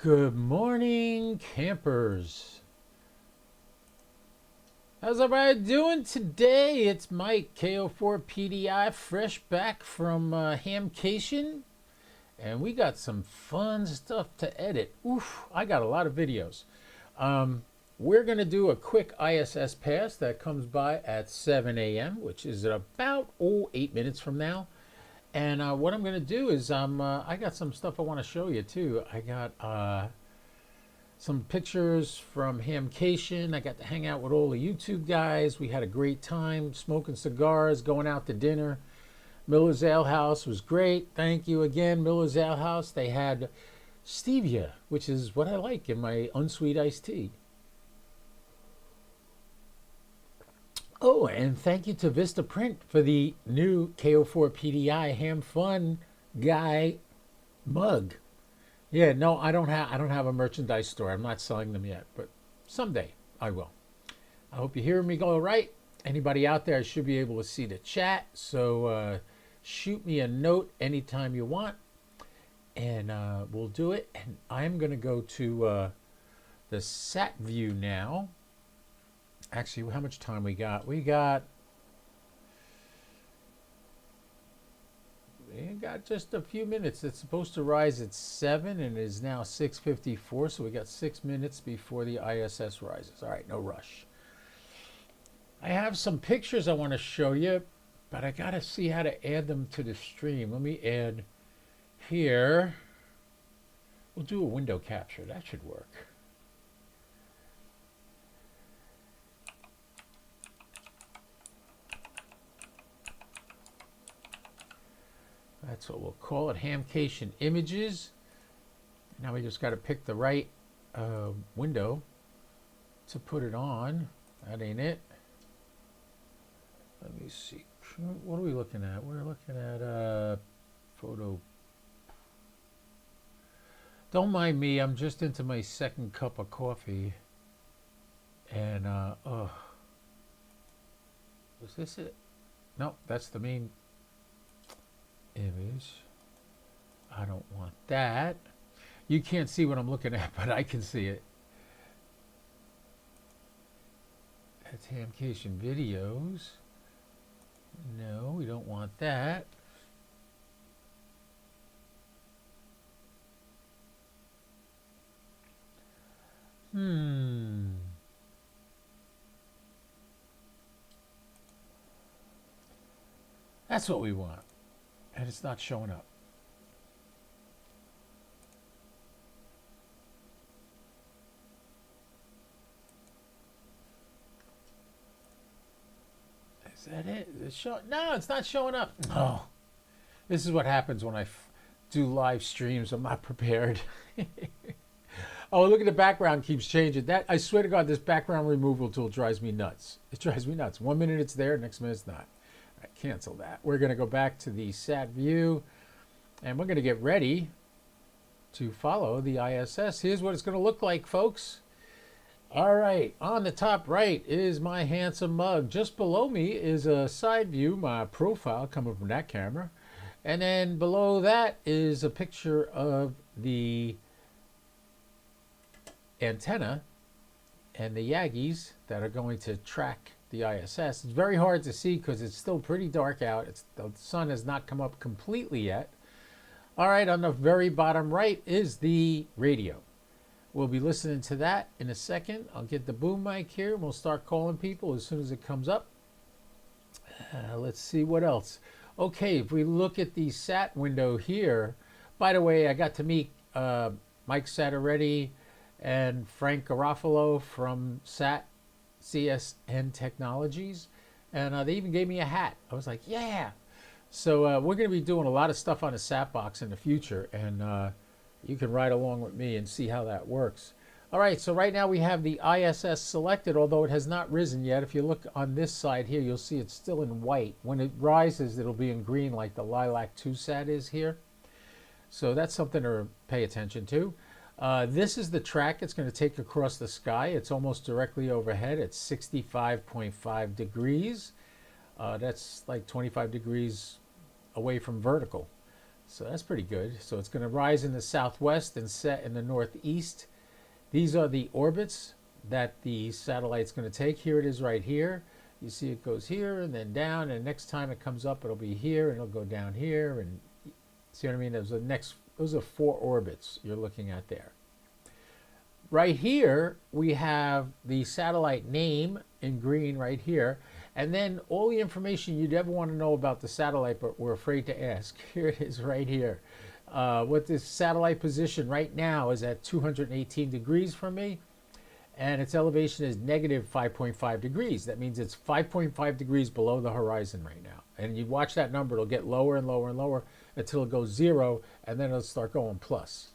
Good morning, campers. How's everybody doing today? It's Mike, KO4PDI, fresh back from Hamcation, and we got some fun stuff to edit. Oof, I got a lot of videos. We're going to do a quick ISS pass that comes by at 7 a.m., which is about 8 minutes from now. And what I'm going to do is I got some stuff I want to show you too. I got some pictures from Hamcation. I got to hang out with all the YouTube guys. We had a great time smoking cigars, going out to dinner. Miller's Ale House was great. Thank you again, Miller's Ale House. They had stevia, which is what I like in my unsweet iced tea. Oh, and thank you to Vista Print for the new KO4PDI Ham Fun Guy mug. Yeah, no, I don't have a merchandise store. I'm not selling them yet, but someday I will. I hope you hear me go all right. Anybody out there, I should be able to see the chat. So shoot me a note anytime you want, and we'll do it. And I'm going to go to the sat view now. Actually, how much time we got? We got just a few minutes. It's supposed to rise at 7 and it is now 6:54, so we got 6 minutes before the ISS rises. All right, no rush. I have some pictures I want to show you, but I got to see how to add them to the stream. Let me add here. We'll do a window capture. That should work. That's what we'll call it, Hamcation images. Now we just got to pick the right window to put it on. That ain't it. Let me see. What are we looking at? We're looking at photo. Don't mind me. I'm just into my second cup of coffee. And, was this it? No, that's the main image. I don't want that. You can't see what I'm looking at, but I can see it. That's Hamcation videos. No, we don't want that. That's what we want. And it's not showing up. Is that it? Is it show? No, it's not showing up. Oh, this is what happens when I do live streams. I'm not prepared. Oh, look at the background keeps changing. That, I swear to God, this background removal tool drives me nuts. It drives me nuts. 1 minute it's there, next minute it's not. All right, cancel that. We're going to go back to the sat view, and we're going to get ready to follow the ISS. Here's what it's going to look like, folks. All right, on the top right is my handsome mug. Just below me is a side view, my profile coming from that camera. And then below that is a picture of the antenna and the Yagis that are going to track the ISS. It's very hard to see because it's still pretty dark out. The sun has not come up completely yet. All right, on the very bottom right is the radio. We'll be listening to that in a second. I'll get the boom mic here and we'll start calling people as soon as it comes up. Let's see what else. Okay, if we look at the sat window here, by the way, I got to meet Mike Sataretti and Frank Garofalo from CSN Technologies, and they even gave me a hat. I was like, yeah. So we're going to be doing a lot of stuff on the sat box in the future, and you can ride along with me and see how that works. All right, so right now we have the ISS selected, although it has not risen yet. If you look on this side here, you'll see it's still in white. When it rises, it'll be in green like the Lilac 2 sat is here. So that's something to pay attention to. This is the track it's going to take across the sky. It's almost directly overhead at 65.5 degrees. That's like 25 degrees away from vertical. So that's pretty good. So it's going to rise in the southwest and set in the northeast. These are the orbits that the satellite's going to take. Here it is right here. You see it goes here and then down, and next time it comes up, it'll be here and it'll go down here. And see what I mean? Those are 4 orbits you're looking at there. Right here, we have the satellite name in green right here. And then all the information you'd ever want to know about the satellite, but we're afraid to ask. Here it is right here. What this satellite position right now is at 218 degrees from me. And its elevation is negative 5.5 degrees. That means it's 5.5 degrees below the horizon right now. And you watch that number, it'll get lower and lower and lower until it goes 0, and then it'll start going plus.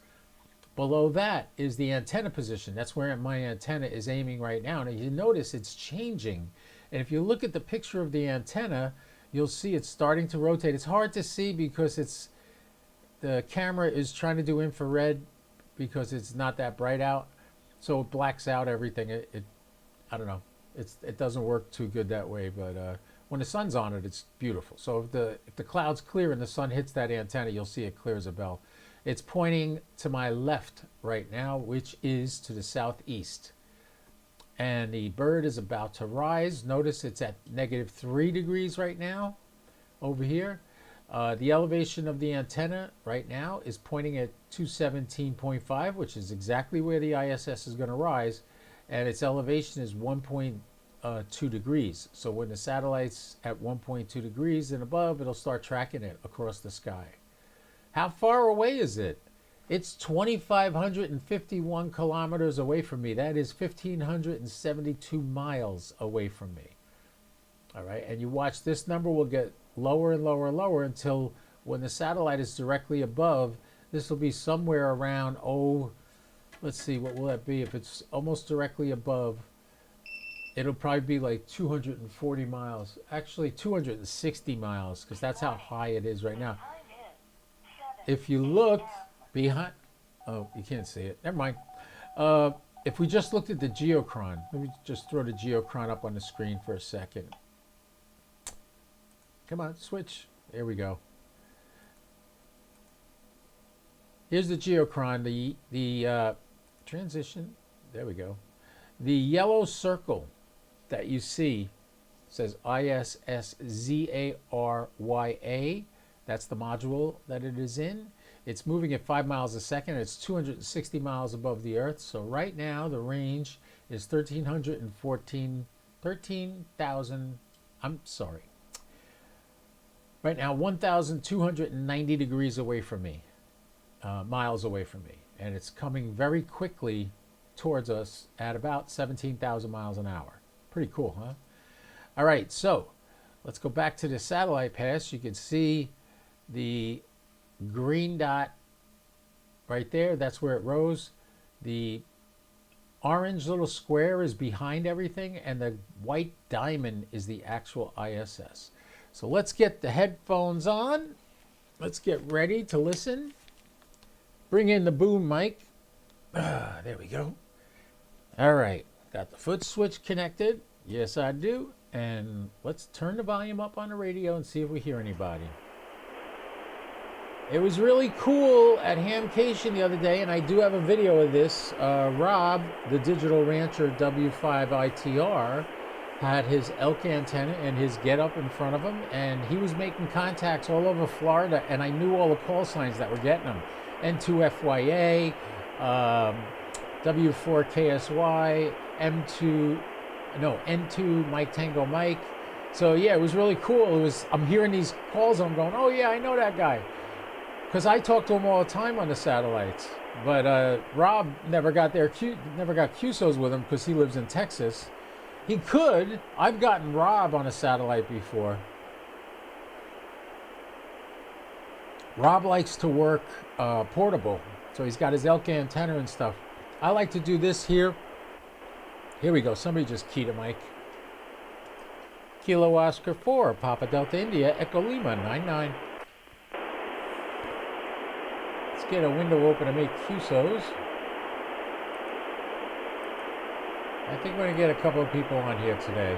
Below that is the antenna position. That's where my antenna is aiming right now. And you notice it's changing. And if you look at the picture of the antenna, you'll see it's starting to rotate. It's hard to see because the camera is trying to do infrared because it's not that bright out. So it blacks out everything. I don't know. It doesn't work too good that way. But when the sun's on it, it's beautiful. So if the cloud's clear and the sun hits that antenna, you'll see it clear as a bell. It's pointing to my left right now, which is to the southeast. And the bird is about to rise. Notice it's at negative 3 degrees right now over here. The elevation of the antenna right now is pointing at 217.5, which is exactly where the ISS is going to rise. And its elevation is 1.2 degrees. So when the satellite's at 1.2 degrees and above, it'll start tracking it across the sky. How far away is it? It's 2,551 kilometers away from me. That is 1,572 miles away from me. All right, and you watch, this number will get lower and lower and lower until when the satellite is directly above, this will be somewhere around, let's see, what will that be? If it's almost directly above, it'll probably be like 240 miles. Actually, 260 miles, because that's how high it is right now. If you look behind, oh, you can't see it. Never mind. If we just looked at the geochron, let me just throw the geochron up on the screen for a second. Come on, switch. There we go. Here's the geochron, the transition. There we go. The yellow circle that you see says ISSZARYA. That's the module that it is in. It's moving at 5 miles a second. It's 260 miles above the Earth. So right now the range is 13,000. I'm sorry. Right now, 1,290 degrees away from me, miles away from me. And it's coming very quickly towards us at about 17,000 miles an hour. Pretty cool, huh? All right, so let's go back to the satellite pass. You can see the green dot right there. That's where it rose. The orange little square is behind everything, and the white diamond is the actual ISS. So let's get the headphones on. Let's get ready to listen. Bring in the boom mic. There we go. All right. Got the foot switch connected. Yes, I do. And let's turn the volume up on the radio and see if we hear anybody. It was really cool at Hamcation the other day, and I do have a video of this. Rob, the Digital Rancher W5ITR, had his elk antenna and his get up in front of him, and he was making contacts all over Florida, and I knew all the call signs that were getting him. N2FYA, W4KSY, N2 Mike Tango Mike. So yeah, it was really cool. I'm hearing these calls and I'm going, oh yeah, I know that guy. Because I talk to him all the time on the satellites. But Rob never got QSOs with him because he lives in Texas. He could. I've gotten Rob on a satellite before. Rob likes to work portable. So he's got his elk antenna and stuff. I like to do this here. Here we go. Somebody just keyed a mic. Kilo Oscar 4, Papa Delta India, Echo Lima 99. Let's get a window open to make QSOs. I think we're going to get a couple of people on here today.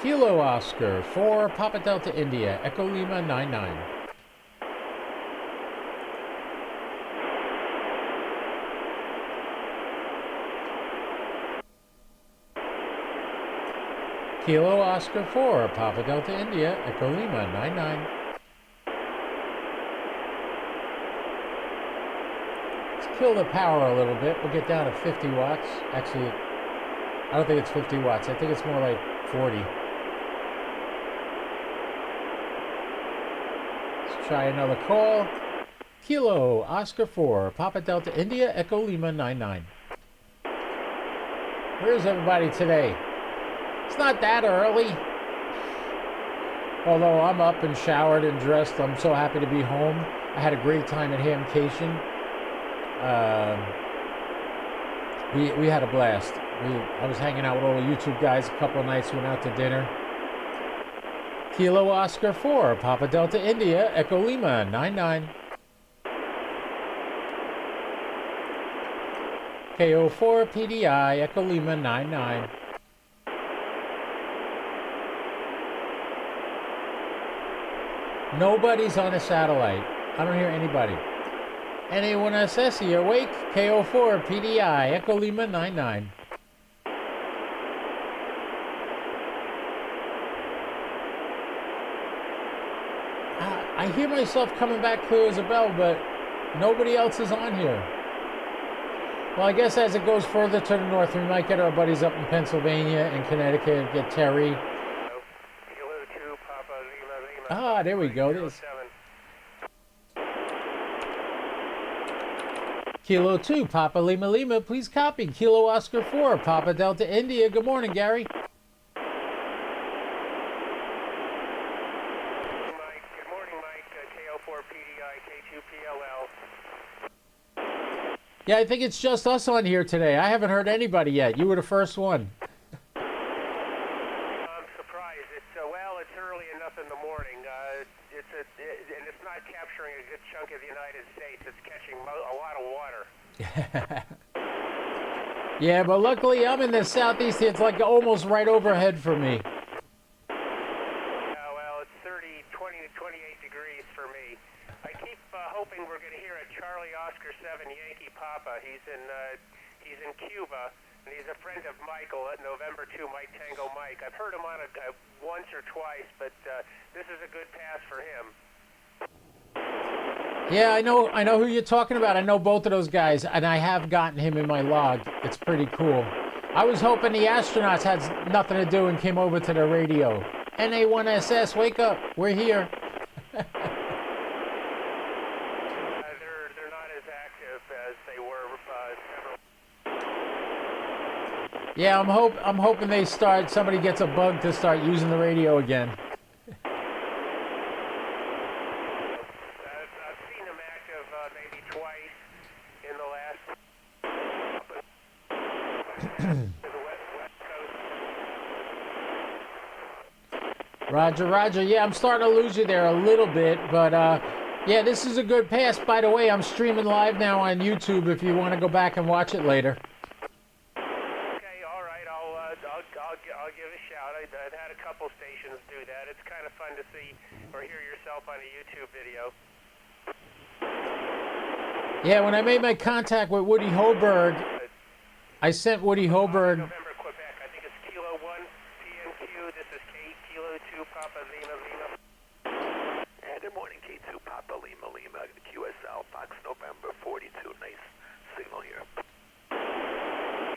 Kilo Oscar 4 Papa Delta India Echo Lima 99. Kilo Oscar 4 Papa Delta India Echo Lima 99. Let's kill the power a little bit. We'll get down to 50 watts. Actually, I don't think it's 50 watts. I think it's more like 40. Let's try another call. Kilo Oscar 4 Papa Delta India Echo Lima 99. Where's everybody today? It's not that early. Although I'm up and showered and dressed, I'm so happy to be home. I had a great time at Hamcation. We had a blast. I was hanging out with all the YouTube guys a couple of nights. Went out to dinner. Kilo Oscar 4 Papa Delta India Echo Lima 99. KO4 PDI Echo Lima 99. Nobody's on a satellite. I don't hear anybody. Anyone ISS, you awake? KO4 PDI Echo Lima 99. I hear myself coming back clear as a bell, but nobody else is on here. Well, I guess as it goes further to the north, we might get our buddies up in Pennsylvania and Connecticut, get Terry. Ah, there we go. There's Kilo 2 Papa Lima Lima, please copy. Kilo Oscar 4 Papa Delta India. Good morning, Gary. Yeah, I think it's just us on here today. I haven't heard anybody yet. You were the first one. I'm surprised. It's early enough in the morning. And it's not capturing a good chunk of the United States. It's catching a lot of water. Yeah, but luckily I'm in the southeast. It's like almost right overhead for me. Well, it's 20 to 28 degrees for me. I keep hoping we're going to hear a Charlie Oscar 7 Yankee Papa. He's in Cuba, and he's a friend of Michael at November 2 Mike Tango Mike. I've heard him on once or twice, but this is a good pass for him. Yeah, I know who you're talking about. I know both of those guys, and I have gotten him in my log. It's pretty cool. I was hoping the astronauts had nothing to do and came over to the radio. NA1SS, wake up. We're here. They're not as active as they were several. Yeah, I'm hoping somebody gets a bug to start using the radio again. I've seen them active maybe twice in the last West Coast. Roger. Yeah, I'm starting to lose you there a little bit, but yeah, this is a good pass. By the way, I'm streaming live now on YouTube if you want to go back and watch it later. Okay, all right. I'll give a shout. I've had a couple stations do that. It's kind of fun to see or hear yourself on a YouTube video. Yeah, when I made my contact with Woody Hoberg, I sent Woody Hoberg. November, Quebec. I think it's Kilo 1 PNQ. This is Kilo 2 Papa Lima Lima. Good morning, K2 Papa Lima Lima, QSL Fox November 42. Nice signal here.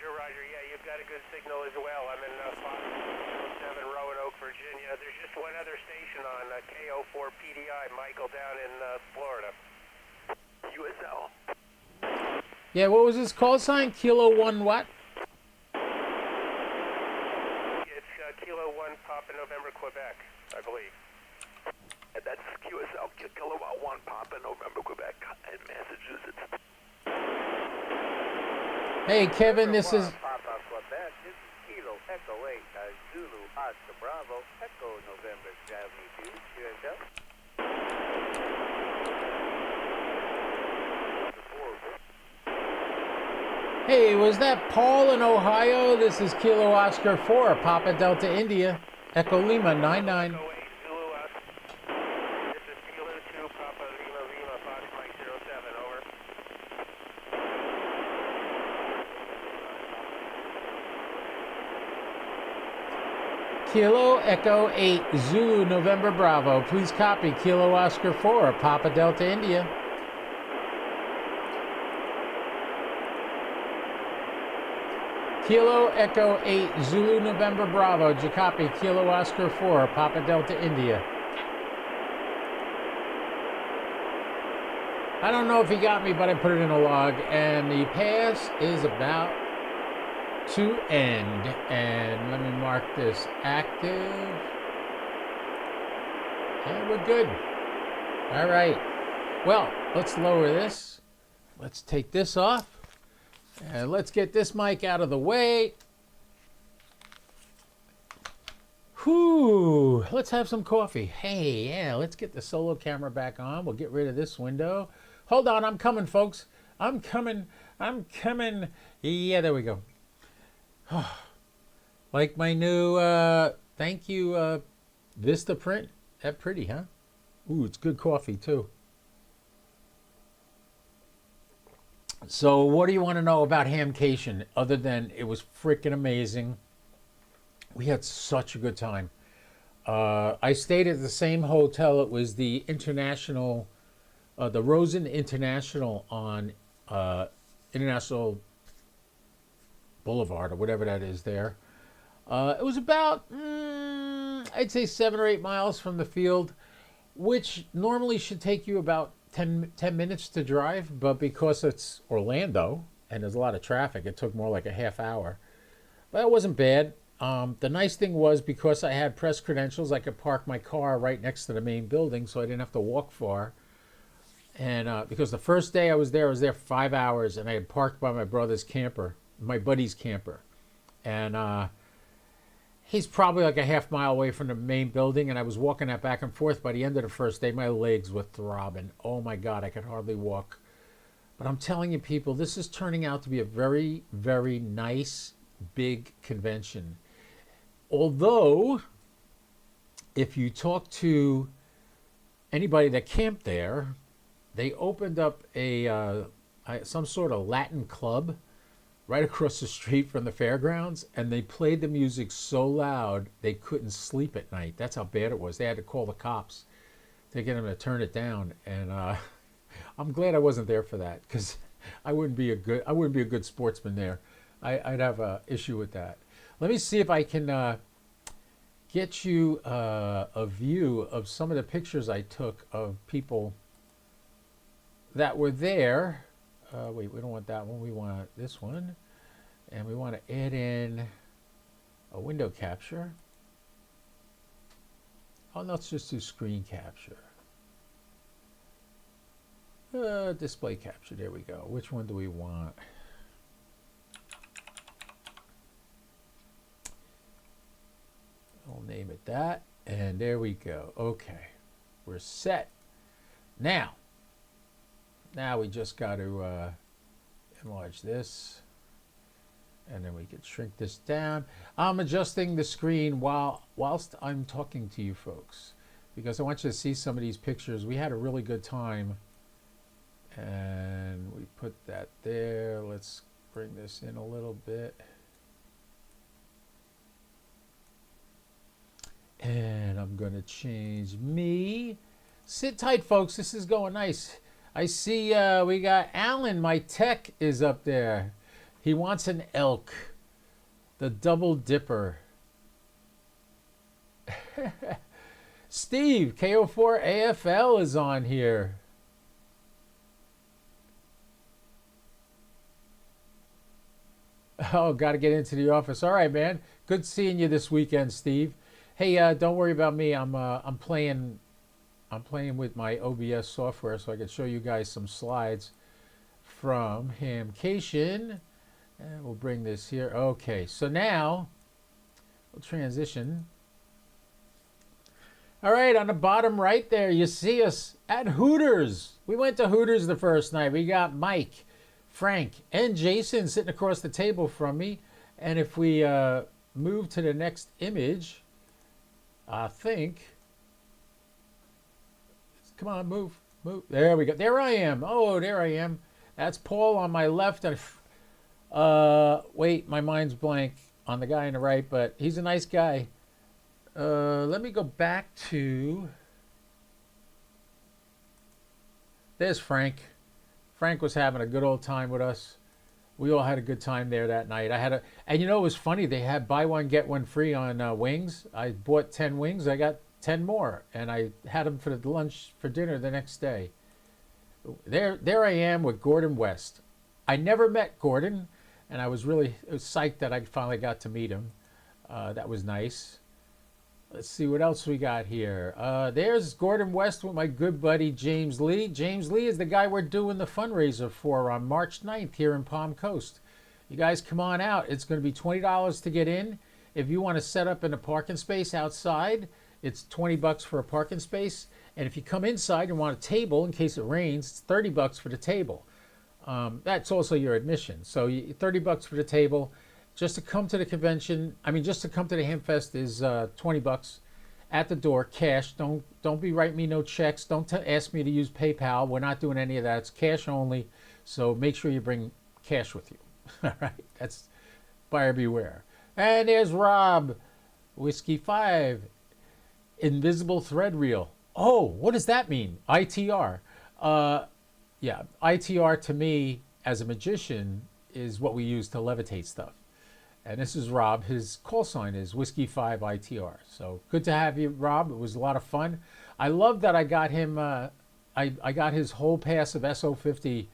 Roger. Yeah, you've got a good signal as well. I'm in Fox 7 Roanoke, Virginia. There's just one other station on KO4 PDI, Michael, down in Florida. USL. Yeah, what was his call sign? Kilo 1 what? It's Kilo 1 Papa November, Quebec, I believe. That's QSL, Kilowatt 1 Papa November, Quebec, in Massachusetts. Hey, Kevin, this is... Papa Quebec, this is Kilo Echo 8, Zulu Oscar Bravo, Echo November 72, QSL. Hey, was that Paul in Ohio? This is Kilo Oscar 4, Papa Delta India, Echo Lima 99. Echo 8, Zulu Oscar. This is Kilo 2, Papa Lima Lima, Fox Mike 07, over. Kilo Echo 8 Zulu November Bravo. Please copy Kilo Oscar 4 Papa Delta India. Kilo Echo 8 Zulu November Bravo. Did you copy Kilo Oscar 4 Papa Delta India? I don't know if he got me, but I put it in a log. And the pass is about to end. And let me mark this active. And we're good. All right. Well, let's lower this. Let's take this off. And let's get this mic out of the way. Whew. Let's have some coffee. Hey, yeah, let's get the solo camera back on. We'll get rid of this window. Hold on, I'm coming, folks. I'm coming. Yeah, there we go. Like my new, thank you, Vista print. That pretty, huh? Ooh, it's good coffee, too. So what do you want to know about Hamcation other than it was freaking amazing? We had such a good time. I stayed at the same hotel. It was the International, the Rosen International on International Boulevard or whatever that is there. It was about, I'd say 7 or 8 miles from the field, which normally should take you about 10 minutes to drive, but because it's Orlando and there's a lot of traffic, it took more like a half hour. But it wasn't bad. The nice thing was because I had press credentials, I could park my car right next to the main building, so I didn't have to walk far. And because the first day I was there for 5 hours, and I had parked by my brother's camper, my buddy's camper. And he's probably like a half mile away from the main building, and I was walking that back and forth. By the end of the first day, my legs were throbbing. Oh my God, I could hardly walk. But I'm telling you, people, this is turning out to be a very, very nice, big convention. Although, if you talk to anybody that camped there, they opened up a some sort of Latin club right across the street from the fairgrounds, and they played the music so loud they couldn't sleep at night. That's how bad it was. They had to call the cops to get them to turn it down. And I'm glad I wasn't there for that, because I wouldn't be a good sportsman there. I'd have an issue with that. Let me see if I can get you a view of some of the pictures I took of people that were there. Wait, we don't want that one. We want this one. And we want to add in a window capture. Oh, no, let's just do screen capture. Display capture. There we go. Which one do we want? I'll name it that. And there we go. Okay. We're set. Now we just got to enlarge this, and then we can shrink this down. I'm adjusting the screen whilst I'm talking to you folks, because I want you to see some of these pictures. We had a really good time, and we put that there. Let's bring this in a little bit. And I'm going to change me. Sit tight, folks. This is going nice. I see we got Alan, my tech, is up there. He wants an elk. The double dipper. Steve, KO4 AFL is on here. Oh, got to get into the office. All right, man. Good seeing you this weekend, Steve. Hey, don't worry about me. I'm playing with my OBS software so I can show you guys some slides from Hamcation. And we'll bring this here. Okay, so now we'll transition. All right, on the bottom right there, you see us at Hooters. We went to Hooters the first night. We got Mike, Frank, and Jason sitting across the table from me. And if we move to the next image, I think. Come on, move, move. There we go. There I am. Oh, there I am. That's Paul on my left. Wait, my mind's blank on the guy on the right, but he's a nice guy. Let me go back to. There's Frank. Frank was having a good old time with us. We all had a good time there that night. And you know, it was funny. They had buy one get one free on wings. I bought 10 wings. I got 10 more, and I had them for the lunch for dinner the next day. There I am with Gordon West. I never met Gordon, and I was psyched that I finally got to meet him. That was nice. Let's see what else we got here. There's Gordon West with my good buddy James Lee. James Lee is the guy we're doing the fundraiser for on March 9th here in Palm Coast. You guys come on out. It's going to be $20 to get in. If you want to set up in a parking space outside, it's $20 for a parking space. And if you come inside and want a table in case it rains, it's $30 for the table. That's also your admission. So $30 for the table. Just to come to the convention, just to come to the Hamfest is $20 at the door, cash. Don't be writing me no checks. Don't ask me to use PayPal. We're not doing any of that. It's cash only. So make sure you bring cash with you. All right, that's buyer beware. And there's Rob, Whiskey 5, Invisible Thread Reel. Oh, what does that mean? ITR. Yeah, ITR to me as a magician is what we use to levitate stuff. And this is Rob. His call sign is Whiskey 5 ITR. So good to have you, Rob. It was a lot of fun. I love that I got him. I got his whole pass of SO50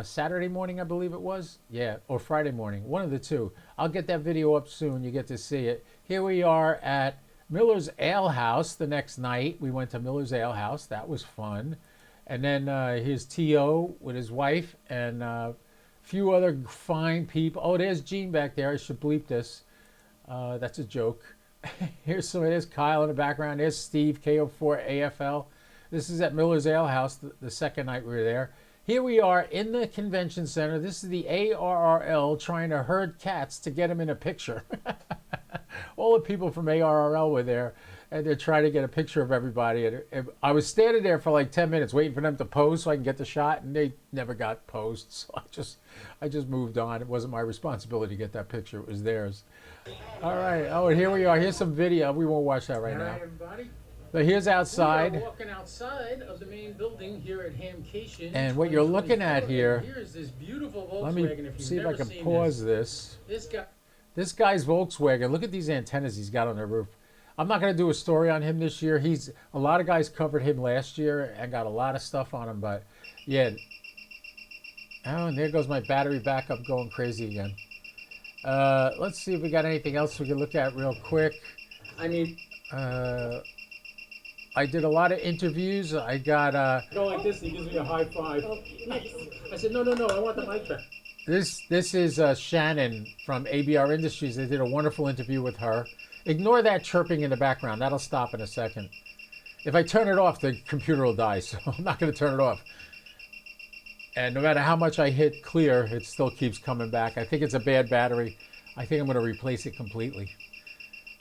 Saturday morning, I believe it was. Yeah, or Friday morning. One of the two. I'll get that video up soon. You get to see it. Here we are at Miller's Ale House the next night. We went to Miller's Ale House. That was fun. And then here's T.O. with his wife and few other fine people. Oh, there's Gene back there. I should bleep this. That's a joke. There's Kyle in the background. There's Steve, KO4 AFL. This is at Miller's Ale House, the second night we were there. Here we are in the convention center. This is the ARRL trying to herd cats to get them in a picture. All the people from ARRL were there, and they're trying to get a picture of everybody. And I was standing there for like 10 minutes waiting for them to pose so I can get the shot, and they never got posed. So I just moved on. It wasn't my responsibility to get that picture. It was theirs. All right. Oh, and here we are. Here's some video. We won't watch that right now. All right, everybody. So here's outside. We are walking outside of the main building here at Hamcation. And what you're looking at here. Here's this beautiful Volkswagen. Let me if you've see if I never can seen pause this. This guy's Volkswagen. Look at these antennas he's got on the roof. I'm not going to do a story on him this year. A lot of guys covered him last year and got a lot of stuff on him, but yeah. Oh, and there goes my battery backup going crazy again. Let's see if we got anything else we can look at real quick. I did a lot of interviews. I got Go like this, he gives me a high five. Oh, nice. I said, no, I want the mic back. This is Shannon from ABR Industries. They did a wonderful interview with her. Ignore that chirping in the background. That'll stop in a second. If I turn it off, the computer will die, so I'm not going to turn it off. And no matter how much I hit clear, it still keeps coming back. I think it's a bad battery. I think I'm going to replace it completely.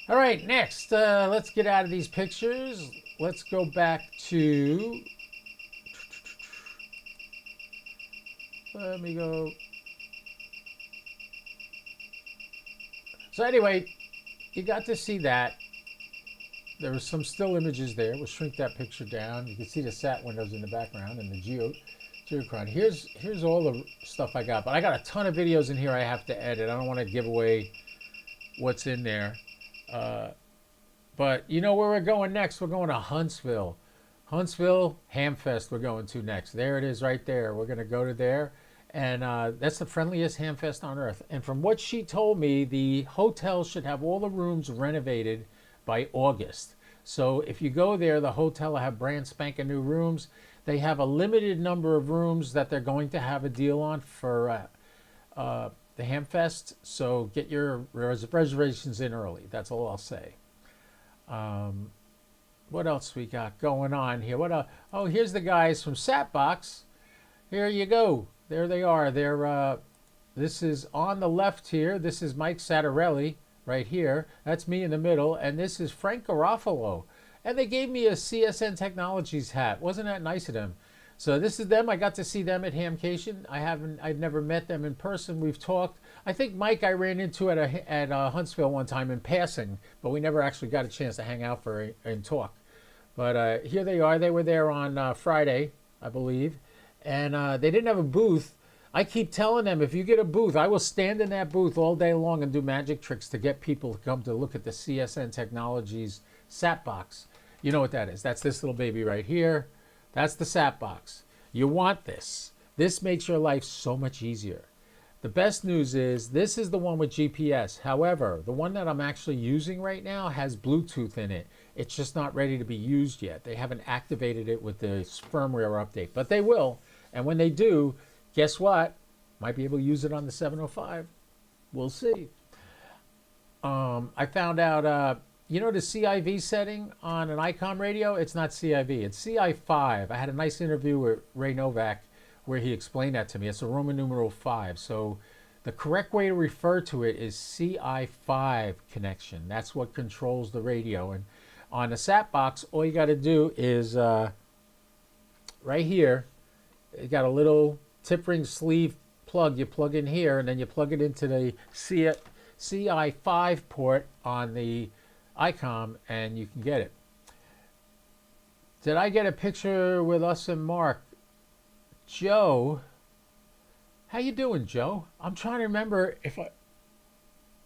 All right, next, let's get out of these pictures. Let's go back to... Let me go... So anyway, you got to see that. There were some still images there. We'll shrink that picture down. You can see the sat windows in the background and the geochrone. Here's all the stuff I got. But I got a ton of videos in here I have to edit. I don't want to give away what's in there. But you know where we're going next? We're going to Huntsville. Huntsville Hamfest we're going to next. There it is right there. We're going to go to there. And that's the friendliest Hamfest on earth. And from what she told me, the hotel should have all the rooms renovated by August. So if you go there, the hotel will have brand spanking new rooms. They have a limited number of rooms that they're going to have a deal on for the Hamfest. So get your reservations in early. That's all I'll say. What else we got going on here? Oh, here's the guys from Satbox. Here you go. There they are. This is on the left here. This is Mike Sattarelli. right here. That's me in the middle, and this is Frank Garofalo. And they gave me a CSN Technologies hat. Wasn't that nice of them? So this is them. I got to see them at Hamcation. I've never met them in person. We've talked. I think Mike I ran into at Huntsville one time in passing, but we never actually got a chance to hang out and talk. But here they are. They were there on Friday, I believe, and they didn't have a booth. I keep telling them, if you get a booth, I will stand in that booth all day long and do magic tricks to get people to come to look at the CSN Technologies SAP box. You know what that is. That's this little baby right here. That's the SAP box. You want this. This makes your life so much easier. The best news is this is the one with GPS. However, the one that I'm actually using right now has Bluetooth in it. It's just not ready to be used yet. They haven't activated it with the firmware update, but they will. And when they do, guess what? Might be able to use it on the 705. We'll see. I found out, you know the CIV setting on an ICOM radio? It's not CIV, it's CI5. I had a nice interview with Ray Novak where he explained that to me. It's a Roman numeral 5. So the correct way to refer to it is CI5 connection. That's what controls the radio. And on the SAP box, all you got to do is right here, you got a little tip ring sleeve plug. You plug in here, and then you plug it into the CI5 port on the ICOM, and you can get it. Did I get a picture with us and Mark? Joe, how you doing, Joe? I'm trying to remember if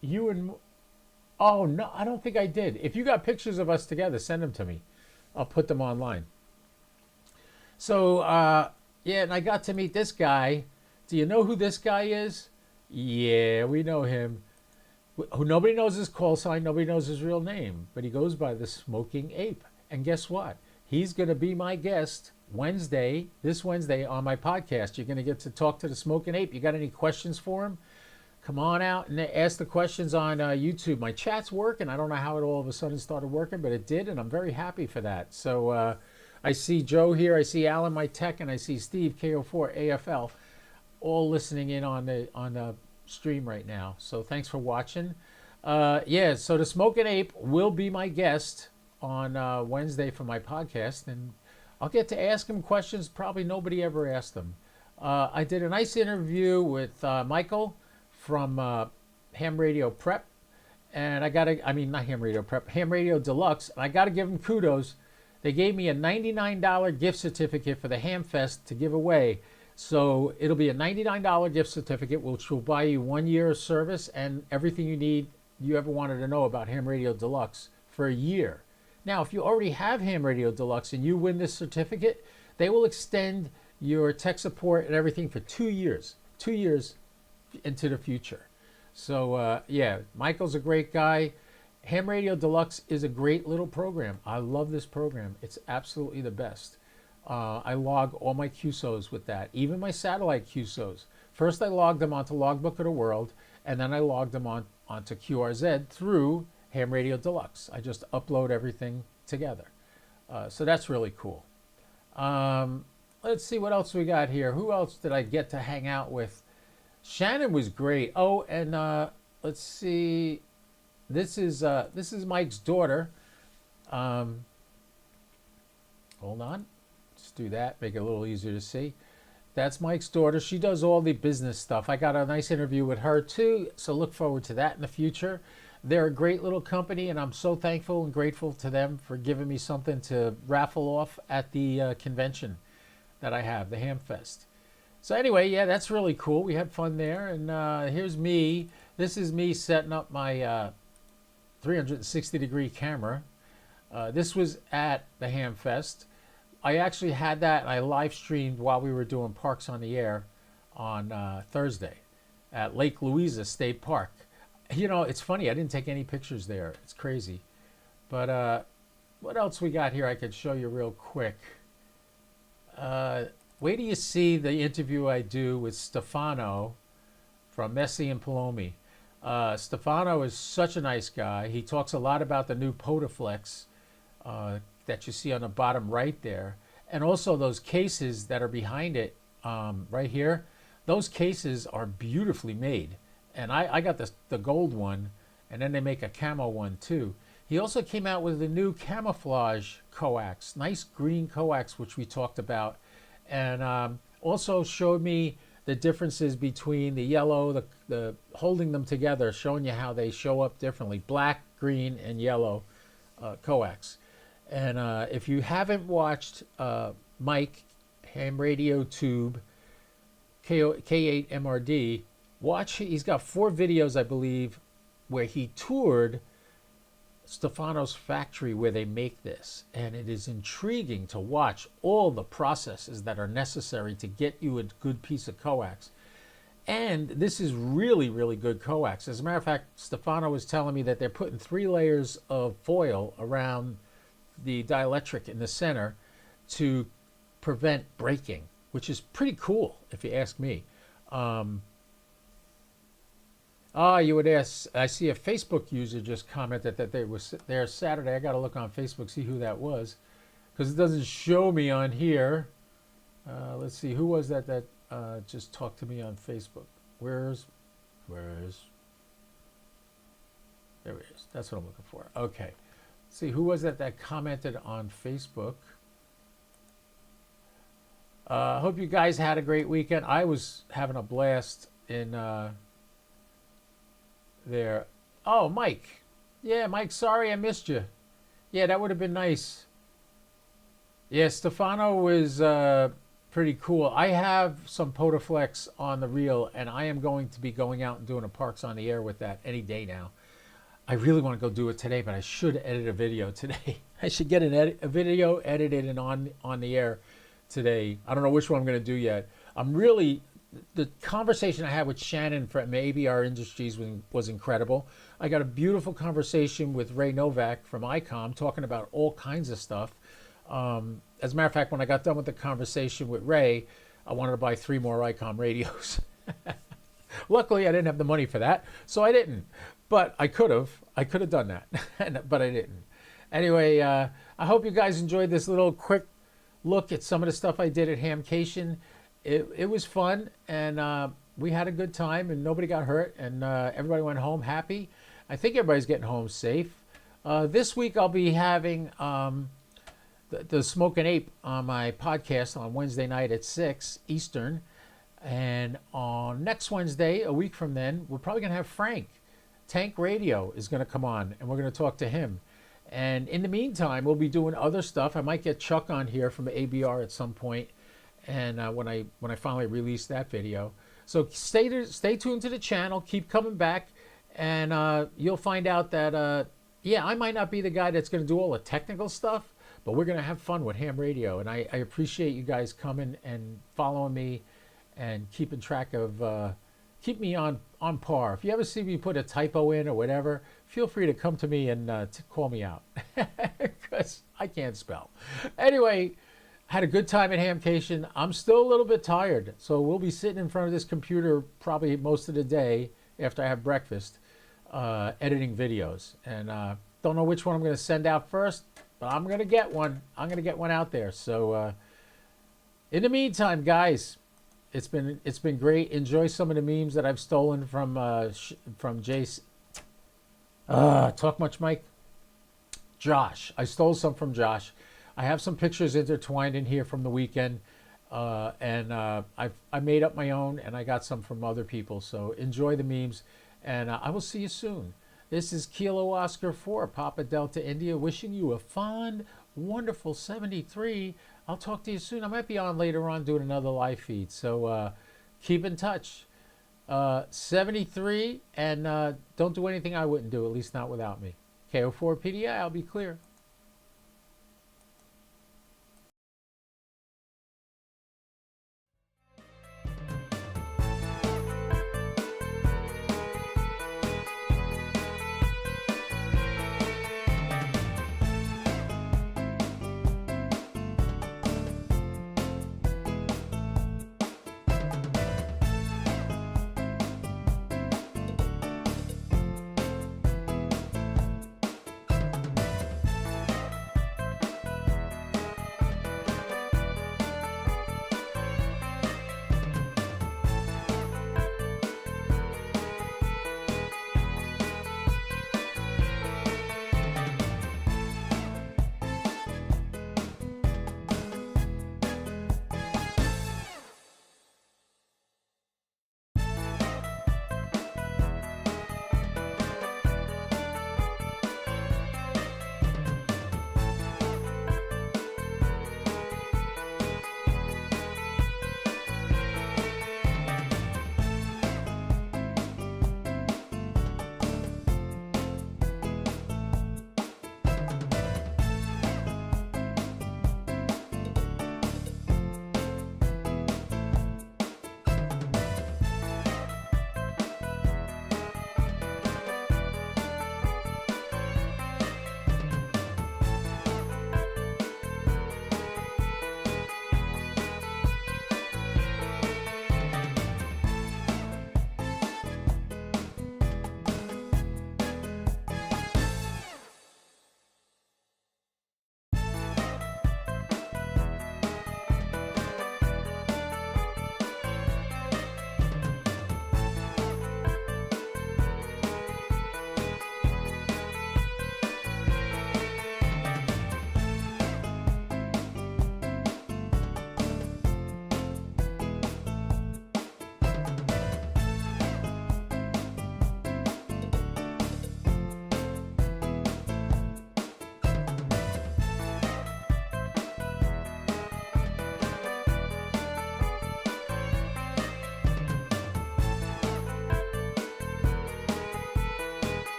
you and, oh no, I don't think I did. If you got pictures of us together, send them to me. I'll put them online. So, yeah, and I got to meet this guy. Do you know who this guy is? Yeah, we know him. Nobody knows his call sign. Nobody knows his real name. But he goes by the Smoking Ape. And guess what? He's going to be my guest this Wednesday on my podcast. You're going to get to talk to the Smoking Ape. You got any questions for him? Come on out and ask the questions on YouTube. My chat's working. I don't know how it all of a sudden started working, but it did, and I'm very happy for that. So I see Joe here. I see Alan, my tech, and I see Steve, KO4 AFL, all listening in on the stream right now. So thanks for watching. Yeah, so the Smoking Ape will be my guest on Wednesday for my podcast, and I'll get to ask him questions probably nobody ever asked him. I did a nice interview with Michael from Ham Radio Prep, and not Ham Radio Prep, Ham Radio Deluxe, and I got to give them kudos. They gave me a $99 gift certificate for the Ham Fest to give away. So it'll be a $99 gift certificate, which will buy you 1 year of service and everything you ever wanted to know about Ham Radio Deluxe for a year. Now, if you already have Ham Radio Deluxe and you win this certificate, they will extend your tech support and everything for 2 years. 2 years into the future. So, yeah, Michael's a great guy. Ham Radio Deluxe is a great little program. I love this program. It's absolutely the best. I log all my QSOs with that, even my satellite QSOs. First, I logged them onto Logbook of the World, and then I logged them onto QRZ through Ham Radio Deluxe. I just upload everything together. So that's really cool. Let's see what else we got here. Who else did I get to hang out with? Shannon was great. Oh, and let's see. This is Mike's daughter. Hold on. Let's do that. Make it a little easier to see. That's Mike's daughter. She does all the business stuff. I got a nice interview with her too, so look forward to that in the future. They're a great little company, and I'm so thankful and grateful to them for giving me something to raffle off at the convention that I have, the Hamfest. So anyway, yeah, that's really cool. We had fun there, and here's me. This is me setting up my 360-degree camera. This was at the Hamfest. I actually had that, and I live streamed while we were doing Parks on the Air on Thursday at Lake Louisa State Park. You know, it's funny, I didn't take any pictures there. It's crazy. But what else we got here I could show you real quick? Wait till you see the interview I do with Stefano from Messi and Palomi. Stefano is such a nice guy. He talks a lot about the new Potaflex that you see on the bottom right there. And also those cases that are behind it right here. Those cases are beautifully made. And I got the gold one, and then they make a camo one too. He also came out with a new camouflage coax, nice green coax, which we talked about, and also showed me the differences between the yellow, the holding them together, showing you how they show up differently, black, green, and yellow coax. And if you haven't watched Mike, Ham Radio Tube, K8MRD, watch. He's got 4 videos, I believe, where he toured Stefano's factory where they make this. And it is intriguing to watch all the processes that are necessary to get you a good piece of coax. And this is really, really good coax. As a matter of fact, Stefano was telling me that they're putting 3 layers of foil around the dielectric in the center to prevent breaking, which is pretty cool if you ask me. You would ask, I see a Facebook user just commented that they were there Saturday. I got to look on Facebook, see who that was, because it doesn't show me on here. Let's see, who was that just talked to me on Facebook? Where is? There he is. That's what I'm looking for. Okay. Let's see, who was that commented on Facebook? Hope you guys had a great weekend. I was having a blast in there. Oh, Mike. Yeah, Mike, sorry I missed you. Yeah, that would have been nice. Yeah, Stefano was pretty cool. I have some Potaflex on the reel, and I am going to be going out and doing a Parks on the Air with that any day now. I really want to go do it today, but I should edit a video today. I should get a video edited and on the air today. I don't know which one I'm going to do yet. The conversation I had with Shannon from ABR Industries was incredible. I got a beautiful conversation with Ray Novak from ICOM talking about all kinds of stuff. As a matter of fact, when I got done with the conversation with Ray, I wanted to buy 3 more ICOM radios. Luckily, I didn't have the money for that, so I didn't. But I could have. I could have done that, but I didn't. Anyway, I hope you guys enjoyed this little quick look at some of the stuff I did at Hamcation. It was fun, and we had a good time, and nobody got hurt, and everybody went home happy. I think everybody's getting home safe. This week I'll be having the Smoke and Ape on my podcast on Wednesday night at 6 Eastern. And on next Wednesday, a week from then, we're probably going to have Frank. Tank Radio is going to come on, and we're going to talk to him. And in the meantime, we'll be doing other stuff. I might get Chuck on here from ABR at some point, and when I finally release that video. So stay tuned to the channel. Keep coming back, and you'll find out that I might not be the guy that's going to do all the technical stuff, but we're going to have fun with Ham Radio. And I appreciate you guys coming and following me and keeping track of. Keep me on par. If you ever see me put a typo in or whatever, feel free to come to me and call me out, because I can't spell. Anyway, had a good time at Hamcation. I'm still a little bit tired, so we'll be sitting in front of this computer probably most of the day after I have breakfast, editing videos. And don't know which one I'm going to send out first, but I'm going to get one. I'm going to get one out there. So in the meantime, guys, it's been great. Enjoy some of the memes that I've stolen from Jace. Talk much, Mike. Josh. I stole some from Josh. I have some pictures intertwined in here from the weekend, and I made up my own, and I got some from other people. So enjoy the memes, and I will see you soon. This is Kilo Oscar 4, Papa Delta India, wishing you a fond, wonderful 73. I'll talk to you soon. I might be on later on doing another live feed, so keep in touch. 73, and don't do anything I wouldn't do, at least not without me. KO4 PDI, I'll be clear.